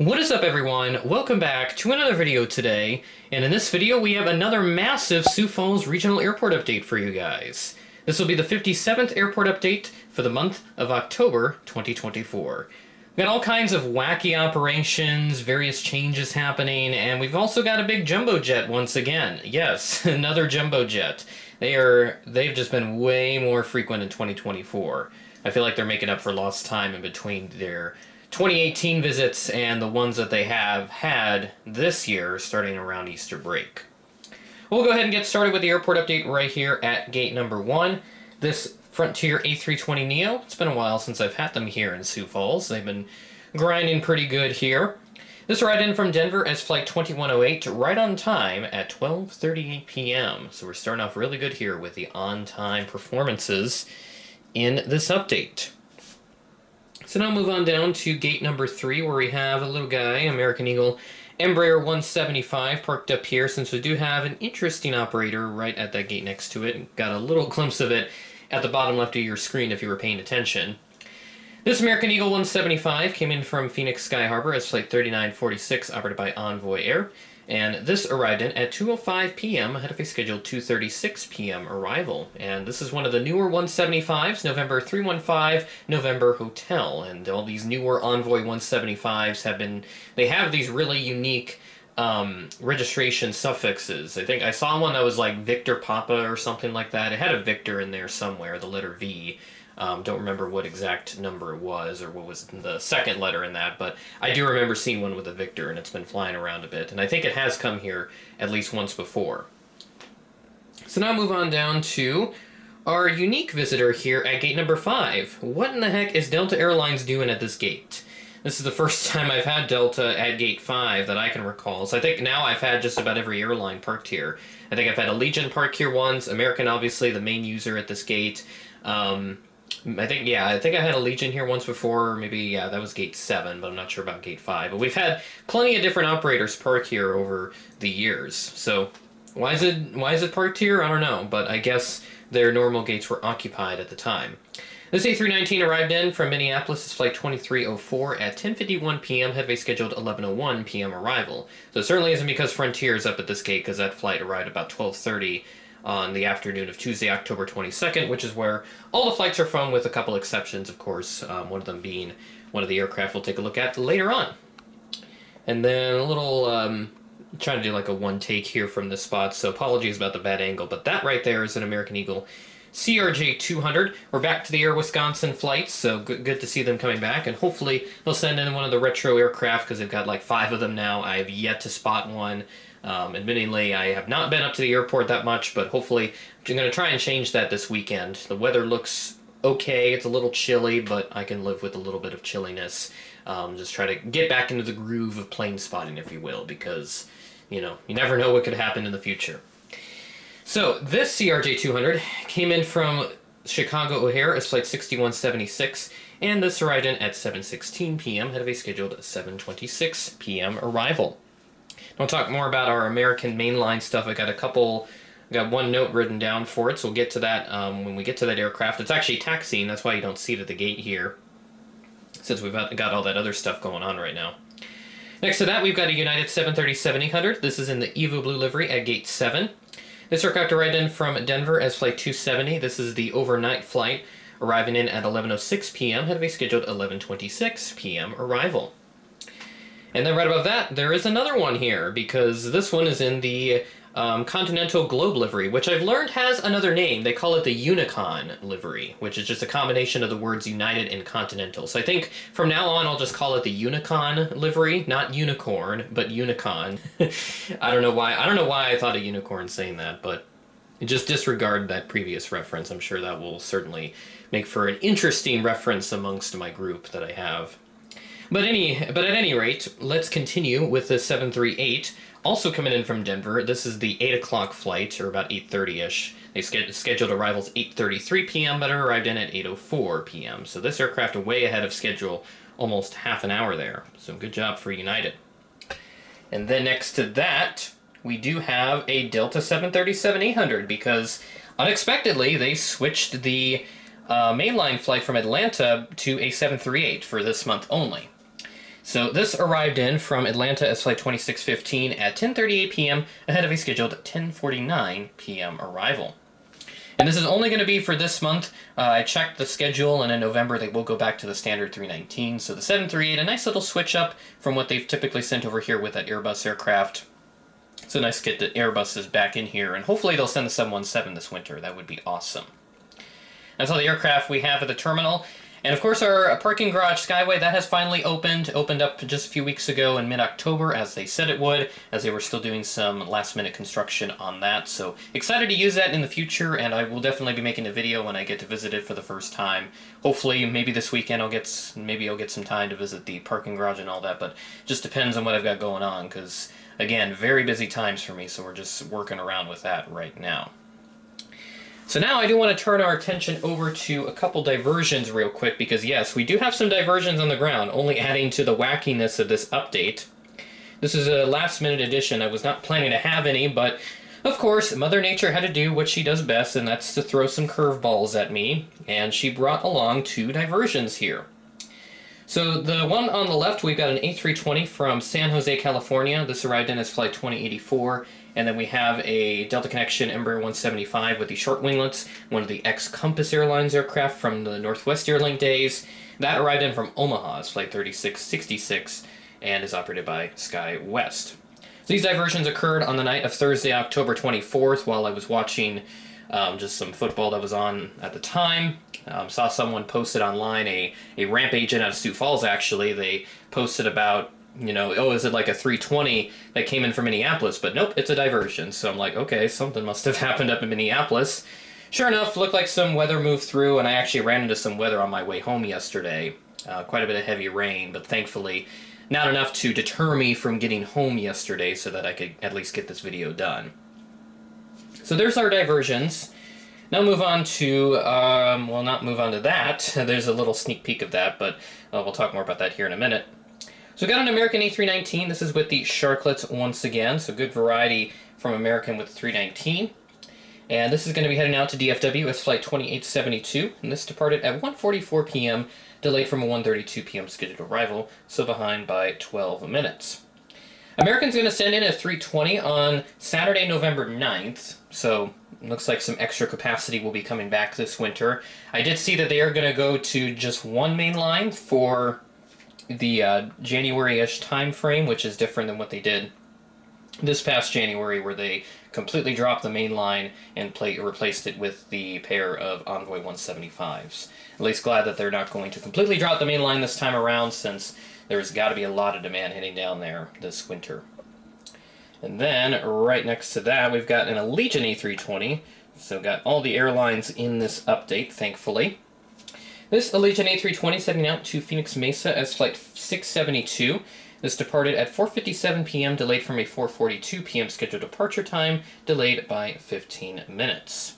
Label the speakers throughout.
Speaker 1: What is up, everyone? Welcome back to another video today, and in this video we have another massive Sioux Falls Regional Airport update for you guys. This will be the 57th airport update for the month of October 2024. We've got all kinds of wacky operations, various changes happening, and we've also got a big jumbo jet once again. Yes, another jumbo jet. They've just been way more frequent in 2024. I feel like they're making up for lost time in between their 2018 visits and the ones that they have had this year starting around Easter break. We'll go ahead and get started with the airport update right here at gate number 1. This Frontier A320neo, it's been a while since I've had them here in Sioux Falls. They've been grinding pretty good here. This ride in from Denver as flight 2108, right on time at 12:38 p.m. So we're starting off really good here with the on-time performances in this update. So now move on down to gate number 3, where we have a little guy, American Eagle Embraer 175, parked up here, since we do have an interesting operator right at that gate next to it. Got a little glimpse of it at the bottom left of your screen if you were paying attention. This American Eagle 175 came in from Phoenix Sky Harbor as flight 3946, operated by Envoy Air, and this arrived in at 2:05 p.m. ahead of a scheduled 2:36 p.m. arrival. And this is one of the newer 175s, November 315, November Hotel. And all these newer Envoy 175s have these really unique registration suffixes. I think I saw one that was like Victor Papa or something like that. It had a Victor in there somewhere, the letter V. Don't remember what exact number it was or what was the second letter in that, but I do remember seeing one with a Victor, and it's been flying around a bit, and I think it has come here at least once before. So now move on down to our unique visitor here at gate number 5. What in the heck is Delta Airlines doing at this gate? This is the first time I've had Delta at gate 5 that I can recall, so I think now I've had just about every airline parked here. I think I've had Allegiant park here once, American obviously the main user at this gate. I think I had Allegiant here once before, maybe, that was gate 7, but I'm not sure about gate 5. But we've had plenty of different operators park here over the years. So why is it parked here? I don't know, but I guess their normal gates were occupied at the time. This A319 arrived in from Minneapolis as flight 2304 at 10:51 p.m. had a scheduled 11:01 p.m. arrival. So it certainly isn't because Frontier is up at this gate, because that flight arrived about 12:30 on the afternoon of Tuesday, October 22nd, which is where all the flights are from, with a couple exceptions, of course, one of them being one of the aircraft we'll take a look at later on. And then a little, trying to do like a one take here from this spot, so apologies about the bad angle, but that right there is an American Eagle CRJ 200. We're back to the Air Wisconsin flights, so good to see them coming back, and hopefully they'll send in one of the retro aircraft, because they've got like 5 of them now. I have yet to spot one. Admittingly, I have not been up to the airport that much, but hopefully I'm going to try and change that this weekend. The weather looks okay. It's a little chilly, but I can live with a little bit of chilliness. Just try to get back into the groove of plane spotting, if you will, because, you never know what could happen in the future. So this CRJ 200 came in from Chicago O'Hare as flight 6176, and this arrived in at 7:16 p.m. had a scheduled 7:26 p.m. arrival. I'll talk more about our American mainline stuff. I got one note written down for it, so we'll get to that when we get to that aircraft. It's actually taxiing, that's why you don't see it at the gate here, since we've got all that other stuff going on right now. Next to that, we've got a United 737-800. This is in the Evo Blue livery at gate 7. This aircraft arrived in from Denver as flight 270. This is the overnight flight, arriving in at 11:06 p.m. had a scheduled 11:26 p.m. arrival. And then right above that, there is another one here, because this one is in the Continental Globe livery, which I've learned has another name. They call it the Unicon livery, which is just a combination of the words United and Continental. So I think from now on, I'll just call it the Unicon livery, not unicorn, but Unicon. I don't know why I thought of unicorn saying that, but just disregard that previous reference. I'm sure that will certainly make for an interesting reference amongst my group that I have. But at any rate, let's continue with the 738, also coming in from Denver. This is the 8 o'clock flight, or about 8:30ish. They scheduled arrivals 8:33 p.m., but it arrived in at 8:04 p.m. So this aircraft way ahead of schedule, almost half an hour there. So good job for United. And then next to that, we do have a Delta 737-800, because unexpectedly they switched the mainline flight from Atlanta to a 738 for this month only. So this arrived in from Atlanta as Flight 2615 at 10:38 p.m. ahead of a scheduled 10:49 p.m. arrival. And this is only going to be for this month. I checked the schedule, and in November they will go back to the standard 319. So the 738, a nice little switch up from what they've typically sent over here with that Airbus aircraft. It's a nice to get the Airbuses back in here, and hopefully they'll send the 717 this winter. That would be awesome. That's all the aircraft we have at the terminal. And of course our parking garage Skyway, that has finally opened up just a few weeks ago in mid-October, as they said it would, as they were still doing some last-minute construction on that. So excited to use that in the future, and I will definitely be making a video when I get to visit it for the first time. Hopefully, maybe this weekend I'll get some time to visit the parking garage and all that, but just depends on what I've got going on, because, again, very busy times for me, so we're just working around with that right now. So now I do want to turn our attention over to a couple diversions real quick, because yes, we do have some diversions on the ground, only adding to the wackiness of this update. This is a last-minute addition. I was not planning to have any, but of course, Mother Nature had to do what she does best, and that's to throw some curveballs at me, and she brought along 2 diversions here. So the one on the left, we've got an A320 from San Jose, California. This arrived in as Flight 2084. And then we have a Delta Connection Embraer 175 with the short winglets, one of the ex-Compass Airlines aircraft from the Northwest Airlink days. That arrived in from Omaha as Flight 3666 and is operated by SkyWest. So these diversions occurred on the night of Thursday, October 24th, while I was watching just some football that was on at the time. Saw someone posted online, a ramp agent out of Sioux Falls, actually. They posted about, oh, is it like a 320 that came in from Minneapolis? But nope, it's a diversion. So I'm like, okay, something must have happened up in Minneapolis. Sure enough, looked like some weather moved through, and I actually ran into some weather on my way home yesterday. Quite a bit of heavy rain, but thankfully not enough to deter me from getting home yesterday so that I could at least get this video done. So there's our diversions. Now move on to, well, not move on to that. There's a little sneak peek of that, but we'll talk more about that here in a minute. So we got an American A319. This is with the Sharklets once again, so good variety from American with the 319. And this is going to be heading out to DFW as Flight 2872, and this departed at 1:44 p.m., delayed from a 1:32 p.m. scheduled arrival, so behind by 12 minutes. American's going to send in a 320 on Saturday, November 9th, so looks like some extra capacity will be coming back this winter. I did see that they are going to go to just one main line for the January-ish time frame, which is different than what they did this past January, where they completely dropped the main line and replaced it with the pair of Envoy 175s. At least glad that they're not going to completely drop the main line this time around, since there's got to be a lot of demand hitting down there this winter. And then, right next to that, we've got an Allegiant A320. So got all the airlines in this update, thankfully. This Allegiant A320 setting out to Phoenix Mesa as Flight 672. This departed at 4:57 p.m., delayed from a 4:42 p.m. scheduled departure time, delayed by 15 minutes.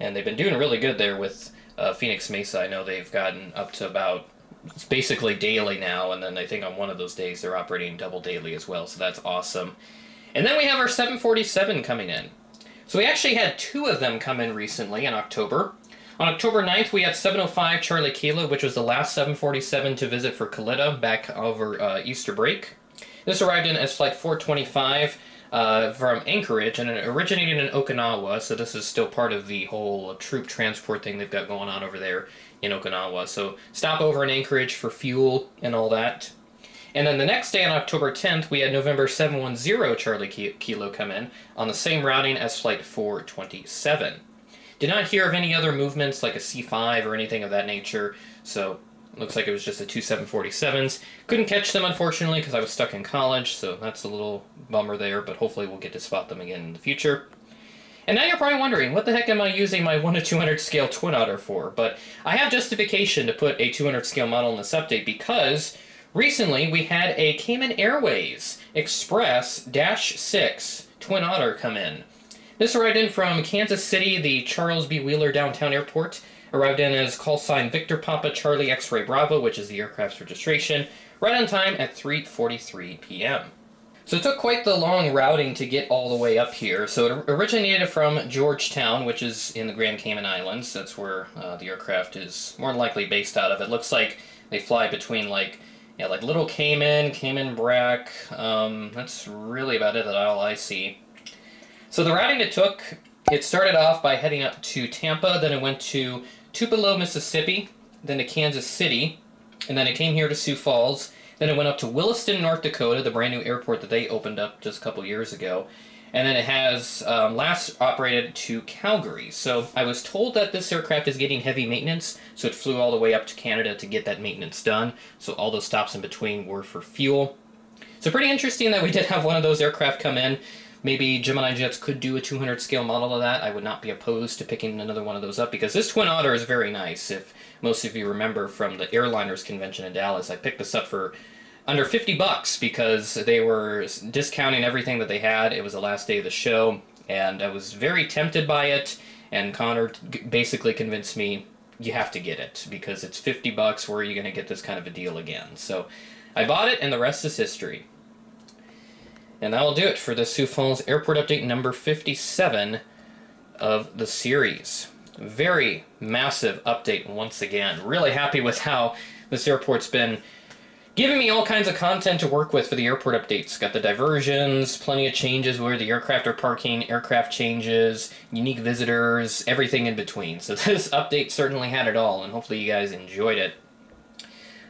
Speaker 1: And they've been doing really good there with Phoenix Mesa. I know they've gotten up to about, it's basically daily now, and then I think on one of those days they're operating double daily as well, so that's awesome. And then we have our 747 coming in. So we actually had 2 of them come in recently in October. On October 9th, we had 705 Charlie Kilo, which was the last 747 to visit for Kalitta back over Easter break. This arrived in as Flight 425 from Anchorage, and it originated in Okinawa, so this is still part of the whole troop transport thing they've got going on over there in Okinawa. So stop over in Anchorage for fuel and all that. And then the next day on October 10th, we had November 710 Charlie Kilo come in on the same routing as Flight 427. Did not hear of any other movements like a C5 or anything of that nature, so it looks like it was just the 2 747s. Couldn't catch them, unfortunately, because I was stuck in college, so that's a little bummer there, but hopefully we'll get to spot them again in the future. And now you're probably wondering, what the heck am I using my 1:200 scale Twin Otter for? But I have justification to put a 200 scale model in this update, because recently we had a Cayman Airways Express-6 Twin Otter come in. This arrived in from Kansas City, the Charles B. Wheeler Downtown Airport. Arrived in as call sign Victor Papa Charlie X-Ray Bravo, which is the aircraft's registration, right on time at 3:43 p.m. So it took quite the long routing to get all the way up here. So it originated from Georgetown, which is in the Grand Cayman Islands. That's where the aircraft is more than likely based out of. It looks like they fly between like Yeah, like little Cayman Brack. That's really about it, that all I see. So the routing it started off by heading up to Tampa, then it went to Tupelo, Mississippi, then to Kansas City, and then it came here to Sioux Falls. Then it went up to Williston, North Dakota, the brand new airport that they opened up just a couple years ago. And then it has last operated to Calgary. So I was told that this aircraft is getting heavy maintenance, so it flew all the way up to Canada to get that maintenance done. So all those stops in between were for fuel. So pretty interesting that we did have one of those aircraft come in. Maybe Gemini Jets could do a 200 scale model of that. I would not be opposed to picking another one of those up, because this Twin Otter is very nice. If most of you remember from the Airliners convention in Dallas, I picked this up for under $50 because they were discounting everything that they had. It was the last day of the show, and I was very tempted by it, and Connor basically convinced me, you have to get it, because it's $50, where are you going to get this kind of a deal again? So I bought it, and the rest is history. And that will do it for the Sioux Falls Airport Update number 57 of the series. Very massive update once again. Really happy with how this airport's been giving me all kinds of content to work with for the airport updates. Got the diversions, plenty of changes where the aircraft are parking, aircraft changes, unique visitors, everything in between. So this update certainly had it all, and hopefully you guys enjoyed it.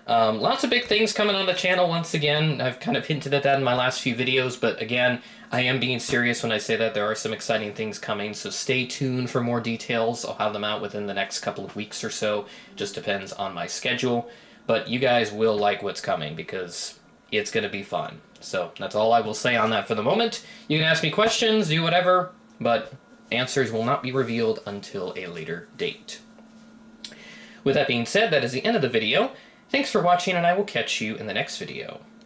Speaker 1: Lots of big things coming on the channel once again. I've kind of hinted at that in my last few videos, but again, I am being serious when I say that there are some exciting things coming, so stay tuned for more details. I'll have them out within the next couple of weeks or so. Just depends on my schedule. But you guys will like what's coming, because it's going to be fun. So that's all I will say on that for the moment. You can ask me questions, do whatever, but answers will not be revealed until a later date. With that being said, that is the end of the video. Thanks for watching, and I will catch you in the next video.